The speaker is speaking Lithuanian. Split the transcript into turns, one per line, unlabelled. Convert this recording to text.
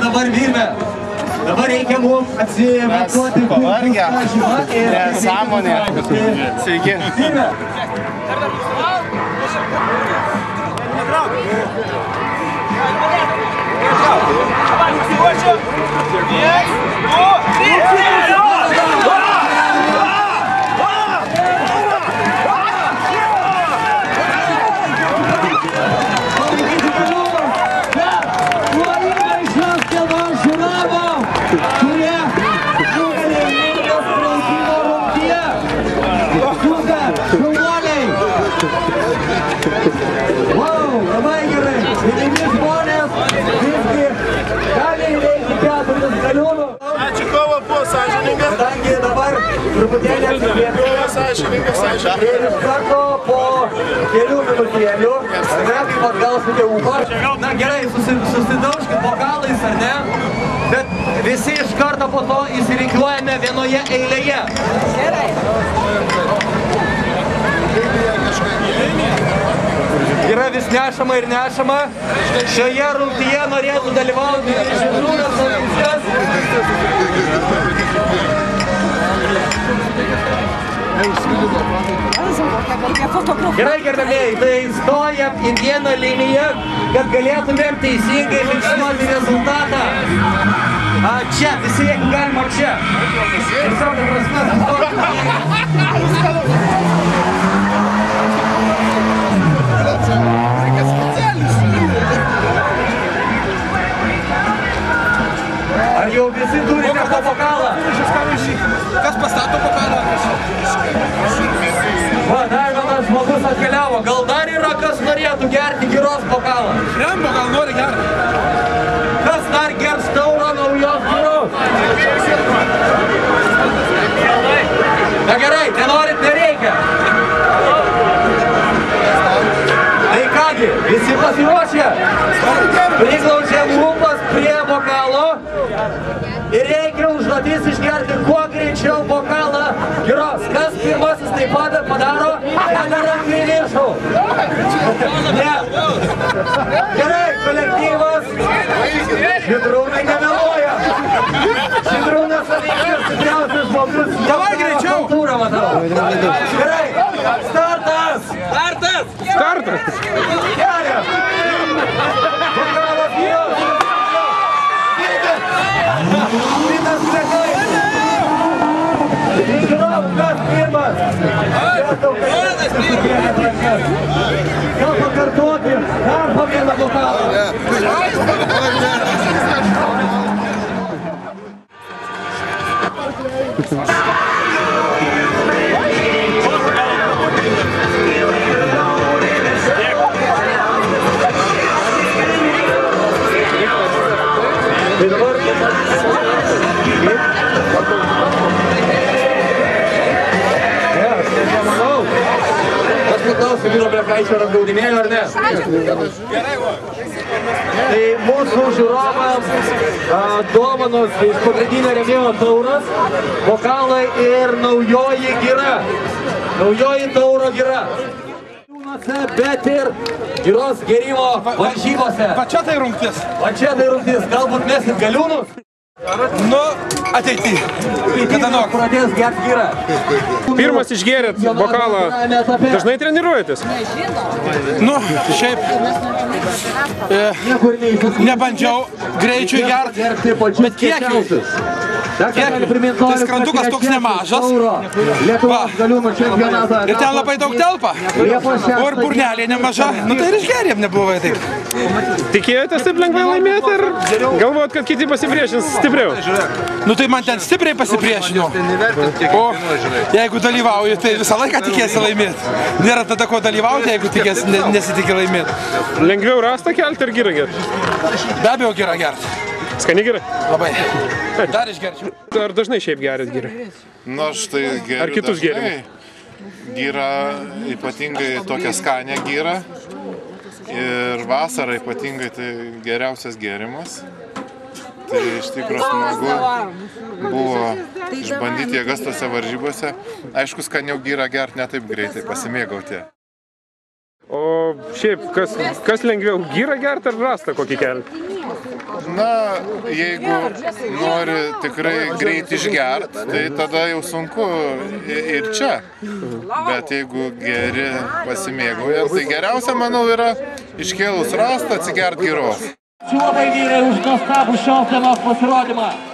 dabar Virme. Dabar reikia mums atsimatuoti
pavargę. Nesąmonė. Sveiki.
Virme.
Ačiū, kova buvo sąžiningas.
Kadangi dabar truputėlį atsipėdėjo
Sąžiningas.
ir iš karto po kelių minutėlių, ar ne, kaip atgausite ūpą. Na gerai, susidaužkit bokalais, ar ne, bet visi iš karto po to įsirikiuojame vienoje eilėje. Yra vis nešama ir nešama. Šioje rungtyje norėtų dalyvauti Žydrūnas Savinskas. Gerai, gerbėmėjai, tai stojam į vieną liniją, kad galėtumėm teisingai fiksuoti rezultatą. Čia, visi jeigu galima čia. Tiesiog, prasme, ar jau visi turite po bokalą?
Kas pastato bokalą?
Va, dar vienas žmogus atkeliavo. Gal dar yra, kas norėtų gerti giros bokalą?
Rembo, gal nori gerti?
Kas dar gers taurą naujos giros? Na gerai, nenorit, nereikia. Tai kągi, visi pasiruošę? Priglaučiam lūpas prie bokalo ir reikia užduotis išgerti kuo greičiau bokalą giros. Kas pirmasis tai padaro? Ranką į viršų. Ne. Gerai, kolektyvas. Žydrūnai nemeluoja. Žydrūnas Savinskas stipriausias žmogus.
Davai greičiau.
Kultūrą matau. Gerai, startas.
Startas.
Kelias. Bokalas giros. Vidas Klekai. Žiūrov, kas pirmas? Gal pakartoti dar po vieną bokalą. Tai dabar aš paklausiu Vyro Blekaičio gaudinėlio, ar ne? Tai mūsų žiūrovams dovanos iš pagrindinio rėmėjo tauras, bokalai ir naujoji gira. Naujoji tauro gira. Bet ir giros gerimo varžybose.
Va čia tai rungtis.
Va čia tai rungtis. Galbūt mesit galiūnus?
Nu, ateity. Kada nors.
Pradės gerti girą.
Pirmas išgėrėt bokalą, dažnai treniruojatės?
Nu, šiaip nebandžiau greičiui gerti, bet kiek jau. Tai skrandukas toks nemažas. Va. Ir ten labai daug telpa. O ir burnelė nemaža. Nu tai ir išgerėm nebuvai taip.
Tikėjotės taip lengvai laimėti ir galvojat, kad kiti pasipriešins stipriau?
Nu tai man ten stipriai pasipriešino. O jeigu dalyvauji, tai visą laiką tikėsi laimėti. Nėra tada ko dalyvauti, jeigu nesitikė laimėti.
Lengviau rastą kelti ir girą gerti?
Be abejo girą gerti.
Skani gira?
Labai. Dar išgerčiau.
Ar dažnai šiaip gerit girą?
Nu, aš tai geriu.
Ar kitus gerimus?
Gyra, ypatingai tokia skanė gyra. Ir vasarą ypatingai tai geriausias gėrimas. Tai iš tikrųjų smagu buvo išbandyti jėgas tose varžybose. Aišku, skaniau gyrą gert ne taip greitai, pasimėgauti.
O šiaip, kas lengviau, gyrą gert ar rastą kokį kelti?
Na, jeigu nori tikrai greit išgert, tai tada jau sunku ir čia. Bet jeigu geri pasimėgaujant, tai geriausia, manau, yra iškėlus rastą atsigert giros.
Ačiū labai vyrai už nuostabų šios dienos pasirodymą.